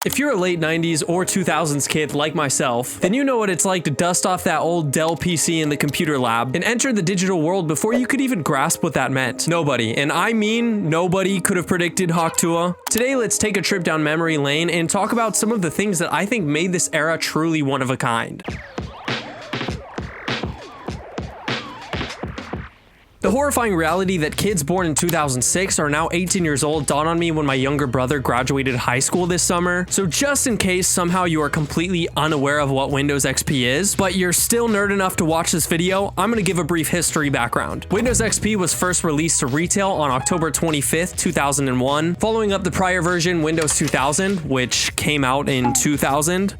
If you're a late 90s or 2000s kid like myself, then you know what it's like to dust off that old Dell PC in the computer lab and enter the digital world before you could even grasp what that meant. Nobody, and I mean nobody, could have predicted Haktua. Today, let's take a trip down memory lane and talk about some of the things that I think made this era truly one of a kind. The horrifying reality that kids born in 2006 are now 18 years old dawned on me when my younger brother graduated high school this summer. So just in case somehow you are completely unaware of what Windows XP is, but you're still nerd enough to watch this video, I'm gonna give a brief history background. Windows XP was first released to retail on October 25th, 2001, following up the prior version, Windows 2000, which came out in 2000.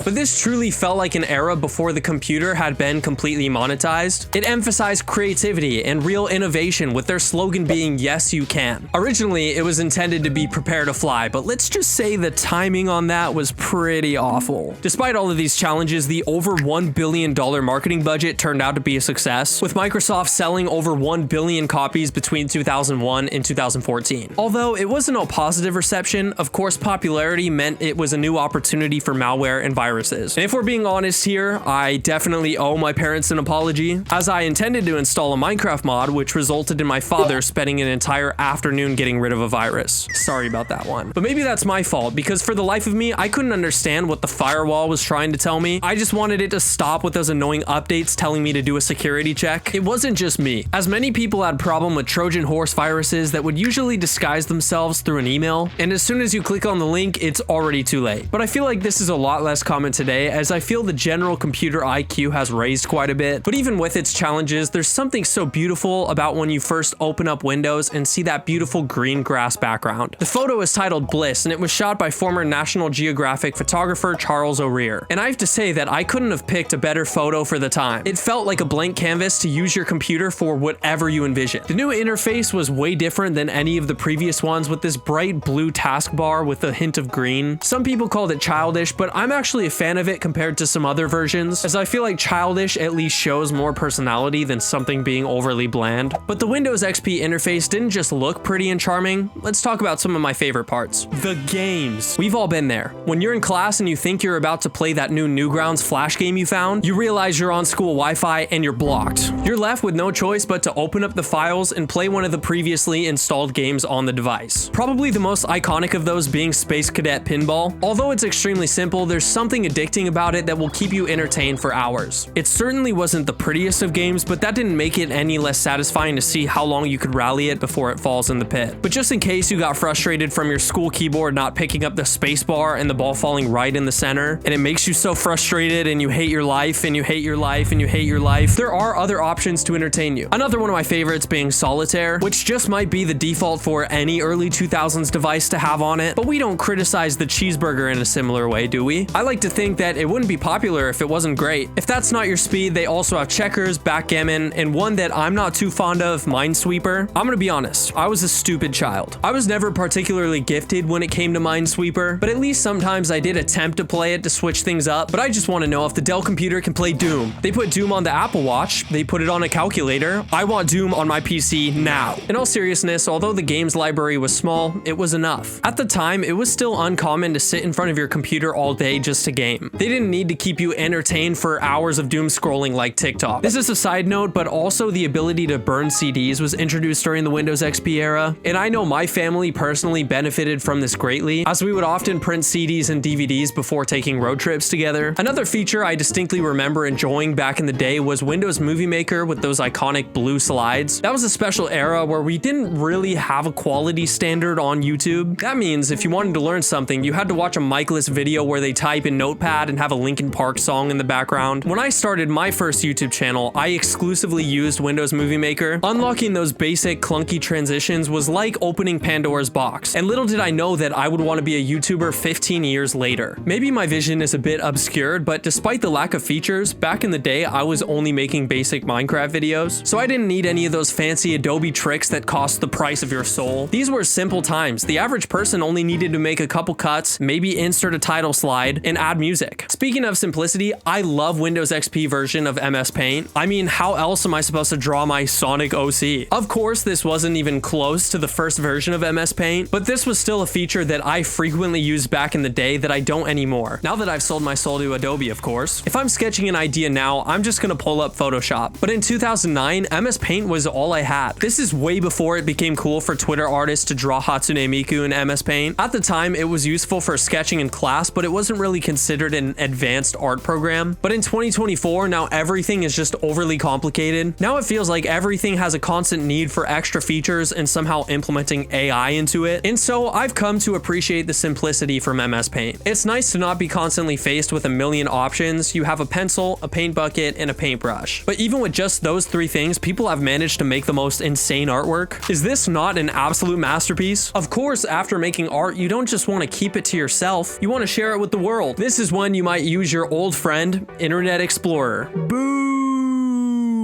But this truly felt like an era before the computer had been completely monetized. It emphasized creativity and real innovation, with their slogan being, "Yes, you can." Originally, it was intended to be prepare to fly, but let's just say the timing on that was pretty awful. Despite all of these challenges, the over $1 billion marketing budget turned out to be a success, with Microsoft selling over 1 billion copies between 2001 and 2014. Although it wasn't all positive reception, of course popularity meant it was a new opportunity for malware and viruses. And if we're being honest here, I definitely owe my parents an apology, as I intended to install a Minecraft mod, which resulted in my father spending an entire afternoon getting rid of a virus. Sorry about that one. But maybe that's my fault, because for the life of me, I couldn't understand what the firewall was trying to tell me. I just wanted it to stop with those annoying updates telling me to do a security check. It wasn't just me, as many people had problem with Trojan horse viruses that would usually disguise themselves through an email, and as soon as you click on the link, it's already too late. But I feel like this is a lot less common today, as I feel the general computer IQ has raised quite a bit. But even with its challenges, there's something so beautiful about when you first open up Windows and see that beautiful green grass background. The photo is titled Bliss, and it was shot by former National Geographic photographer Charles O'Rear. And I have to say that I couldn't have picked a better photo for the time. It felt like a blank canvas to use your computer for whatever you envisioned. The new interface was way different than any of the previous ones, with this bright blue taskbar with a hint of green. Some people called it childish, but I'm actually a fan of it compared to some other versions, as I feel like childish at least shows more personality than something being overly bland. But the Windows XP interface didn't just look pretty and charming. Let's talk about some of my favorite parts. The games. We've all been there. When you're in class and you think you're about to play that new Newgrounds Flash game you found, you realize you're on school Wi-Fi and you're blocked. You're left with no choice but to open up the files and play one of the previously installed games on the device. Probably the most iconic of those being Space Cadet Pinball. Although it's extremely simple, there's something addicting about it that will keep you entertained for hours. It certainly wasn't the prettiest of games, but that didn't make it any less satisfying to see how long you could rally it before it falls in the pit. But just in case you got frustrated from your school keyboard not picking up the space bar and the ball falling right in the center, and it makes you so frustrated and you hate your life and you hate your life and you hate your life, there are other options to entertain you. Another one of my favorites being Solitaire, which just might be the default for any early 2000s device to have on it, but we don't criticize the cheeseburger in a similar way, do we? I like to think that it wouldn't be popular if it wasn't great. If that's not your speed, they also have checkers, backgammon, and one that I'm not too fond of, Minesweeper. I'm gonna be honest, I was a stupid child. I was never particularly gifted when it came to Minesweeper, but at least sometimes I did attempt to play it to switch things up. But I just want to know if the Dell computer can play Doom. They put Doom on the Apple Watch, they put it on a calculator. I want Doom on my PC now. In all seriousness, although the games library was small, it was enough. At the time, it was still uncommon to sit in front of your computer all day just to game. They didn't need to keep you entertained for hours of doom scrolling like TikTok. This is a side note, but also the ability to burn CDs was introduced during the Windows XP era, and I know my family personally benefited from this greatly, as we would often print CDs and DVDs before taking road trips together. Another feature I distinctly remember enjoying back in the day was Windows Movie Maker with those iconic blue slides. That was a special era where we didn't really have a quality standard on YouTube. That means if you wanted to learn something, you had to watch a mic-less video where they type in Notepad and have a Linkin Park song in the background. When I started my first YouTube channel, I exclusively used Windows Movie Maker. Unlocking those basic clunky transitions was like opening Pandora's box, and little did I know that I would want to be a YouTuber 15 years later. Maybe my vision is a bit obscured, but despite the lack of features, back in the day I was only making basic Minecraft videos, so I didn't need any of those fancy Adobe tricks that cost the price of your soul. These were simple times. The average person only needed to make a couple cuts, maybe insert a title slide, and add add music. Speaking of simplicity, I love Windows XP version of MS Paint. I mean, how else am I supposed to draw my Sonic OC? Of course, this wasn't even close to the first version of MS Paint, but this was still a feature that I frequently used back in the day that I don't anymore. Now that I've sold my soul to Adobe, of course. If I'm sketching an idea now, I'm just gonna pull up Photoshop. But in 2009, MS Paint was all I had. This is way before it became cool for Twitter artists to draw Hatsune Miku in MS Paint. At the time, it was useful for sketching in class, but it wasn't really considered an advanced art program. But in 2024, now everything is just overly complicated. Now it feels like everything has a constant need for extra features and somehow implementing AI into it. And so I've come to appreciate the simplicity from MS Paint. It's nice to not be constantly faced with a million options. You have a pencil, a paint bucket, and a paintbrush. But even with just those three things, people have managed to make the most insane artwork. Is this not an absolute masterpiece? Of course, after making art, you don't just want to keep it to yourself. You want to share it with the world. This is when you might use your old friend, Internet Explorer. Boo!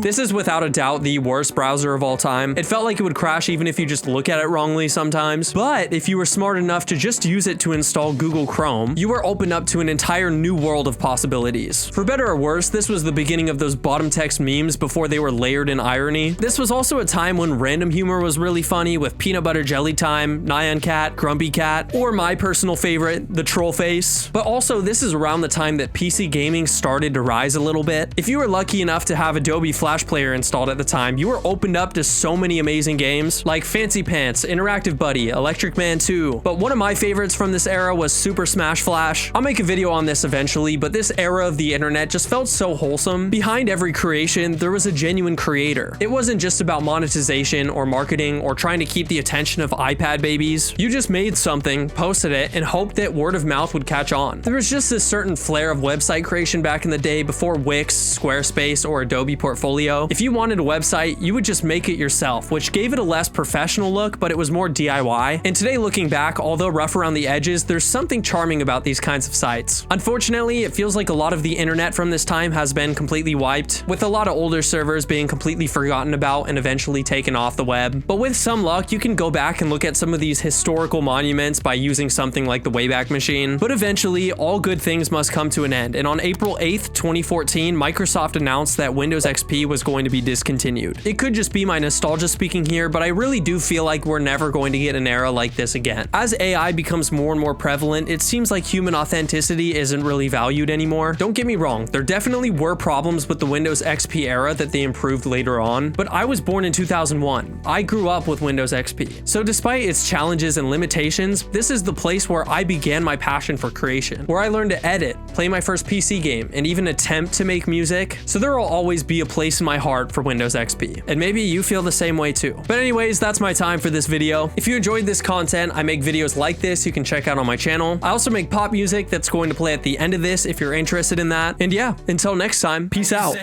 This is without a doubt the worst browser of all time. It felt like it would crash even if you just look at it wrongly sometimes. But if you were smart enough to just use it to install Google Chrome, you were opened up to an entire new world of possibilities. For better or worse, this was the beginning of those bottom text memes before they were layered in irony. This was also a time when random humor was really funny with Peanut Butter Jelly Time, Nyan Cat, Grumpy Cat, or my personal favorite, the Troll Face. But also, this is around the time that PC gaming started to rise a little bit. If you were lucky enough to have Adobe Flash Player installed at the time, you were opened up to so many amazing games like Fancy Pants, Interactive Buddy, Electric Man 2. But one of my favorites from this era was Super Smash Flash. I'll make a video on this eventually, but this era of the internet just felt so wholesome. Behind every creation, there was a genuine creator. It wasn't just about monetization or marketing or trying to keep the attention of iPad babies. You just made something, posted it, and hoped that word of mouth would catch on. There was just this certain flair of website creation back in the day before Wix, Squarespace, or Adobe Portfolio. If you wanted a website, you would just make it yourself, which gave it a less professional look, but it was more DIY. And today, looking back, although rough around the edges, there's something charming about these kinds of sites. Unfortunately, it feels like a lot of the internet from this time has been completely wiped, with a lot of older servers being completely forgotten about and eventually taken off the web. But with some luck, you can go back and look at some of these historical monuments by using something like the Wayback Machine. But eventually, all good things must come to an end. And on April 8th, 2014, Microsoft announced that Windows XP was going to be discontinued. It could just be my nostalgia speaking here, but I really do feel like we're never going to get an era like this again. As AI becomes more and more prevalent, it seems like human authenticity isn't really valued anymore. Don't get me wrong, there definitely were problems with the Windows XP era that they improved later on, but I was born in 2001. I grew up with Windows XP. So despite its challenges and limitations, this is the place where I began my passion for creation, where I learned to edit, play my first PC game, and even attempt to make music. So there will always be a place in my heart for Windows XP. And maybe you feel the same way too. But anyways, that's my time for this video. If you enjoyed this content, I make videos like this you can check out on my channel. I also make pop music that's going to play at the end of this if you're interested in that. And yeah, until next time, peace out.